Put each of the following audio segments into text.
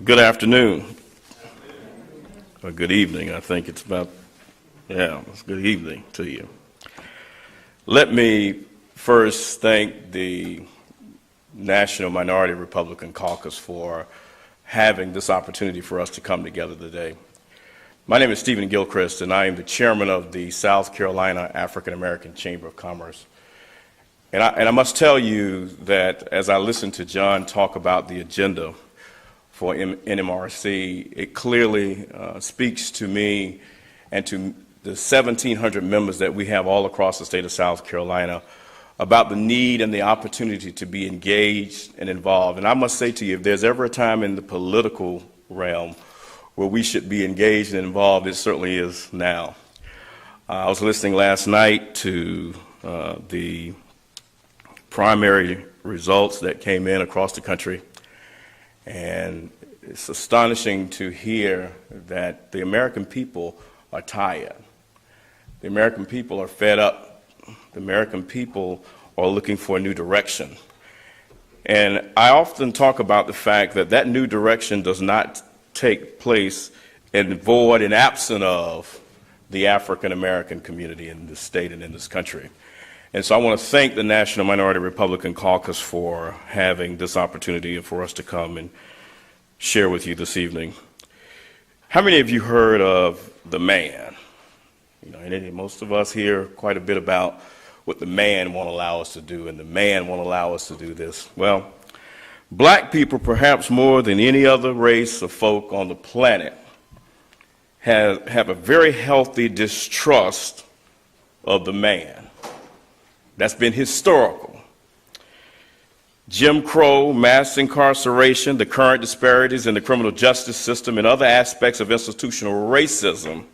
Good afternoon, or good evening. I think it's it's good evening to you. Let me first thank the National Minority Republican Caucus for having this opportunity for us to come together today. My name is Stephen Gilchrist, and I am the chairman of the South Carolina African American Chamber of Commerce. And I must tell you that as I listened to John talk about the agenda for NRMC, it clearly speaks to me and to the 1,700 members that we have all across the state of South Carolina about the need and the opportunity to be engaged and involved. And I must say to you, if there's ever a time in the political realm where we should be engaged and involved, it certainly is now. I was listening last night to the primary results that came in across the country. And it's astonishing to hear that the American people are tired. The American people are fed up. The American people are looking for a new direction. And I often talk about the fact that that new direction does not take place in void and absent of the African American community in this state and in this country. And so I want to thank the National Minority Republican Caucus for having this opportunity and for us to come and share with you this evening. How many of you heard of the man? You know, and most of us hear quite a bit about what the man won't allow us to do, and the man won't allow us to do this. Well, black people, perhaps more than any other race of folk on the planet, have a very healthy distrust of the man. That's been historical. Jim Crow, mass incarceration, the current disparities in the criminal justice system, and other aspects of institutional racism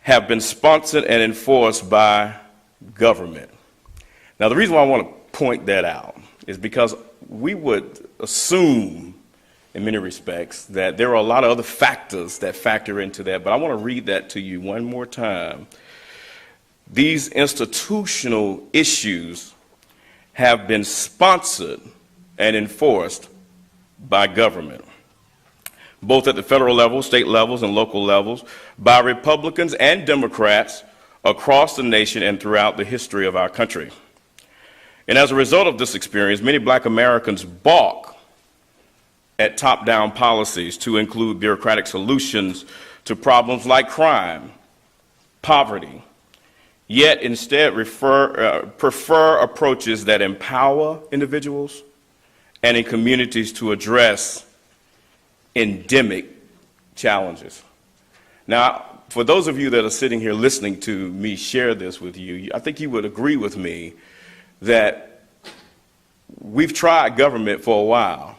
have been sponsored and enforced by government. Now, the reason why I want to point that out is because we would assume, in many respects, that there are a lot of other factors that factor into that, but I want to read that to you one more time. These institutional issues have been sponsored and enforced by government, both at the federal level, state levels, and local levels, by Republicans and Democrats across the nation and throughout the history of our country. And as a result of this experience, many black Americans balk at top-down policies to include bureaucratic solutions to problems like crime, poverty, yet instead prefer approaches that empower individuals and in communities to address endemic challenges. Now, for those of you that are sitting here listening to me share this with you, I think you would agree with me that we've tried government for a while,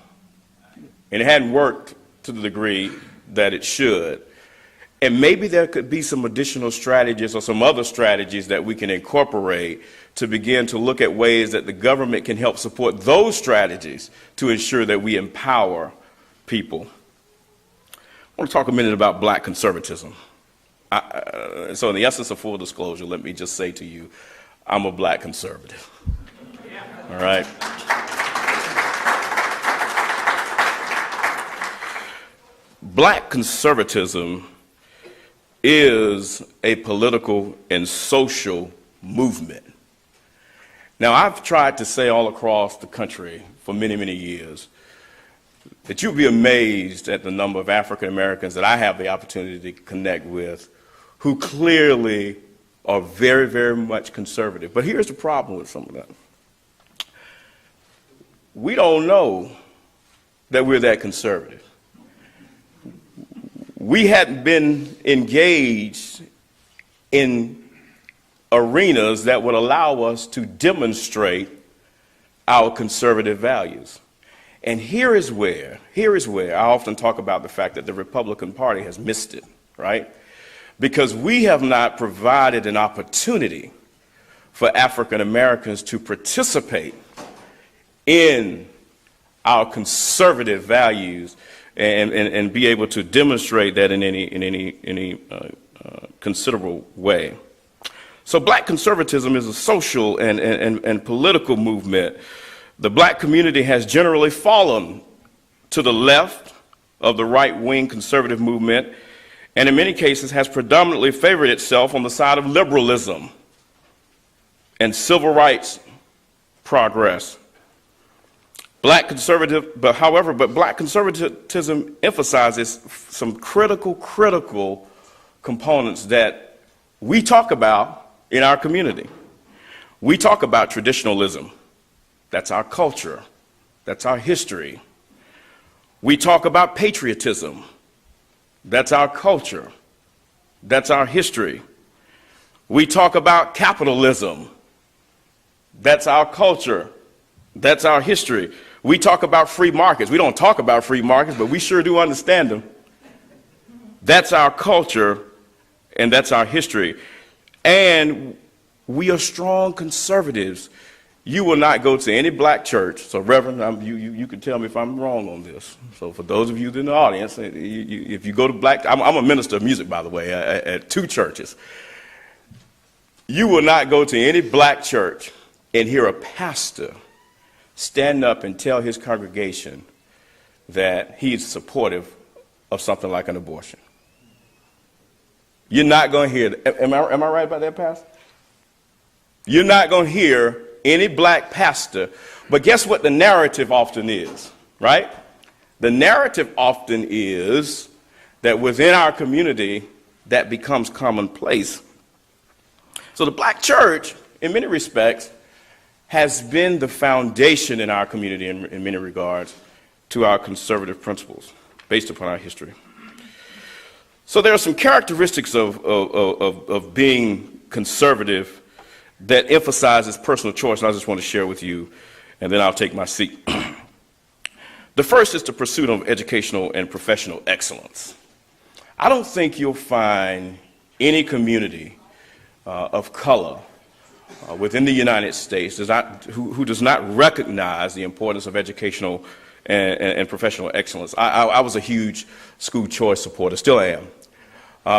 and it hadn't worked to the degree that it should. And maybe there could be some additional strategies or some other strategies that we can incorporate to begin to look at ways that the government can help support those strategies to ensure that we empower people. I want to talk a minute about black conservatism. So in the essence of full disclosure, let me just say to you, I'm a black conservative. All right? Black conservatism is a political and social movement. Now, I've tried to say all across the country for many, many years that you'll be amazed at the number of African Americans that I have the opportunity to connect with who clearly are very, very much conservative. But here's the problem with some of that. We don't know that we're that conservative. We hadn't been engaged in arenas that would allow us to demonstrate our conservative values. And here is where I often talk about the fact that the Republican Party has missed it, right? Because we have not provided an opportunity for African Americans to participate in our conservative values and be able to demonstrate that in any considerable way. So black conservatism is a social and political movement. The black community has generally fallen to the left of the right-wing conservative movement, and in many cases has predominantly favored itself on the side of liberalism and civil rights progress. Black conservatism emphasizes some critical components that we talk about in our community. We talk about traditionalism. That's our culture. That's our history. We talk about patriotism. That's our culture. That's our history. We talk about capitalism. That's our culture. That's our history. We talk about free markets. We don't talk about free markets, but we sure do understand them. That's our culture, and that's our history. And we are strong conservatives. You will not go to any black church. So, Reverend, you can tell me if I'm wrong on this. So, for those of you in the audience, if you go to black, I'm a minister of music, by the way, at 2 churches. You will not go to any black church and hear a pastor stand up and tell his congregation that he's supportive of something like an abortion. You're not going to hear that. Am I right about that, Pastor? You're not going to hear any black pastor. But guess what the narrative often is, right? The narrative often is that within our community, that becomes commonplace. So the black church, in many respects, has been the foundation in our community in many regards to our conservative principles based upon our history. So there are some characteristics of being conservative that emphasizes personal choice, and I just want to share with you, and then I'll take my seat. The first is the pursuit of educational and professional excellence. I don't think you'll find any community of color within the United States who does not recognize the importance of educational and professional excellence. I was a huge school choice supporter, still am,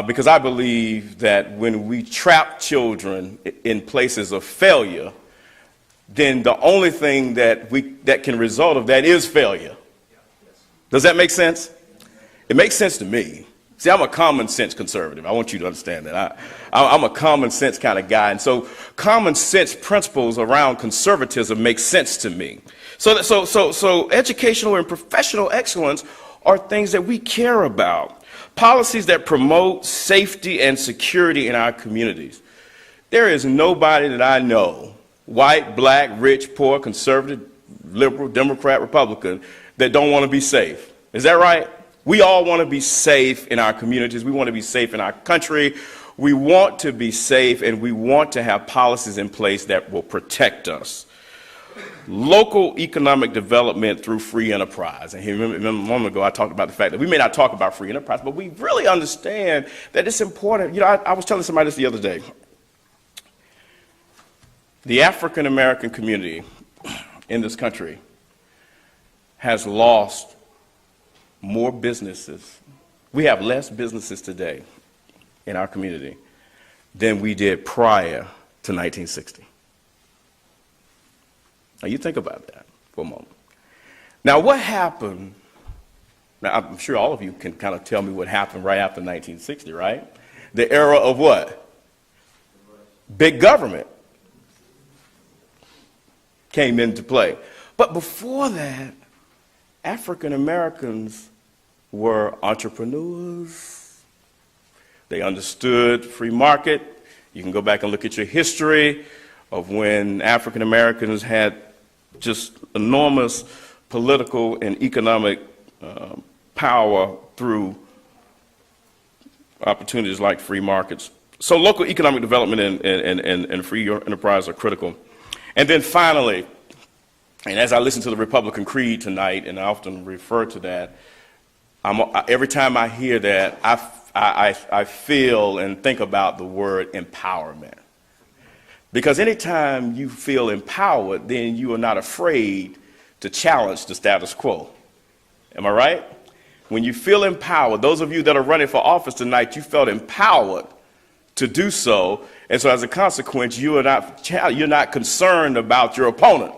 because I believe that when we trap children in places of failure, then the only thing that can result of that is failure. Does that make sense? It makes sense to me. See, I'm a common sense conservative. I want you to understand that. I'm a common sense kind of guy. And so common sense principles around conservatism make sense to me. So educational and professional excellence are things that we care about. Policies that promote safety and security in our communities. There is nobody that I know, white, black, rich, poor, conservative, liberal, Democrat, Republican, that don't want to be safe. Is that right? We all want to be safe in our communities. We want to be safe in our country. We want to be safe, and we want to have policies in place that will protect us. Local economic development through free enterprise. And remember a moment ago I talked about the fact that we may not talk about free enterprise, but we really understand that it's important. You know, I was telling somebody this the other day. The African American community in this country has lost more businesses. We have less businesses today in our community than we did prior to 1960. Now you think about that for a moment. Now what happened, now I'm sure all of you can kind of tell me what happened right after 1960, right? The era of what? Big government came into play. But before that, African Americans were entrepreneurs. They understood free market. You can go back and look at your history of when African Americans had just enormous political and economic power through opportunities like free markets. So local economic development and free enterprise are critical. And then finally, and as I listen to the Republican creed tonight, and I often refer to that, every time I hear that, I feel and think about the word empowerment. Because anytime you feel empowered, then you are not afraid to challenge the status quo. Am I right? When you feel empowered, those of you that are running for office tonight, you felt empowered to do so. And so as a consequence, you're not concerned about your opponent.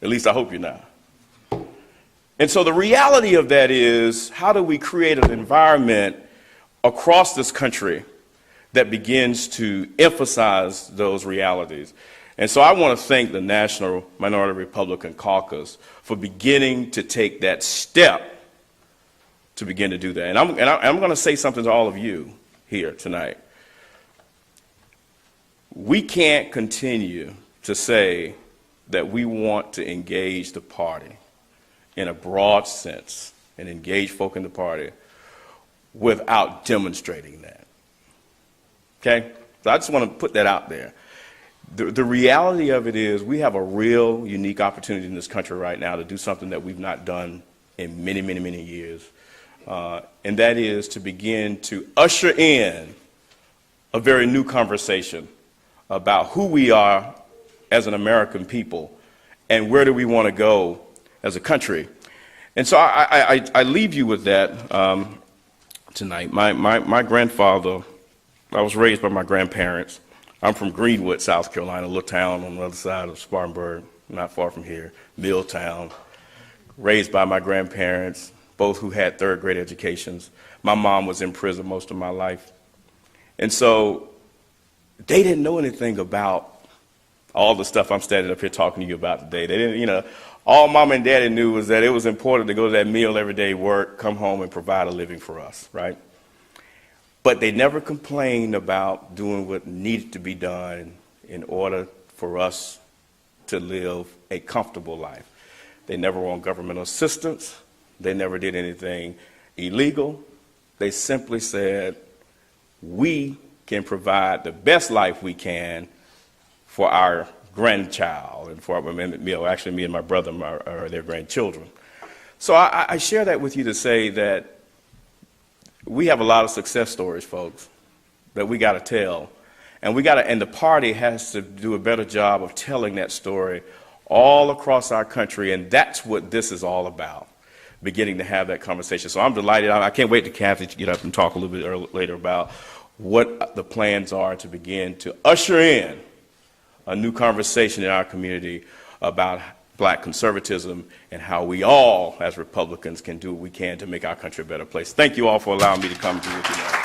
At least I hope you're not. And so the reality of that is, how do we create an environment across this country that begins to emphasize those realities? And so I want to thank the National Minority Republican Caucus for beginning to take that step to begin to do that. And I'm going to say something to all of you here tonight. We can't continue to say that we want to engage the party in a broad sense and engage folk in the party without demonstrating that. Okay? So I just want to put that out there. The reality of it is, we have a real unique opportunity in this country right now to do something that we've not done in many, many, many years. And that is to begin to usher in a very new conversation about who we are as an American people and where do we want to go as a country. And so I leave you with that tonight. My grandfather, I was raised by my grandparents. I'm from Greenwood, South Carolina, a little town on the other side of Spartanburg, not far from here, Milltown. Raised by my grandparents, both who had third-grade educations. My mom was in prison most of my life. And so they didn't know anything about all the stuff I'm standing up here talking to you about today. They didn't, all mom and daddy knew was that it was important to go to that meal every day, work, come home, and provide a living for us, right? But they never complained about doing what needed to be done in order for us to live a comfortable life. They never want governmental assistance. They never did anything illegal. They simply said, we can provide the best life we can for our grandchild and for actually me and my brother are their grandchildren. So I share that with you to say that we have a lot of success stories, folks, that we got to tell. And the party has to do a better job of telling that story all across our country, and that's what this is all about, beginning to have that conversation. So I'm delighted. I can't wait to Kathy to get up and talk a little bit later about what the plans are to begin to usher in a new conversation in our community about black conservatism and how we all, as Republicans, can do what we can to make our country a better place. Thank you all for allowing me to come to you tonight.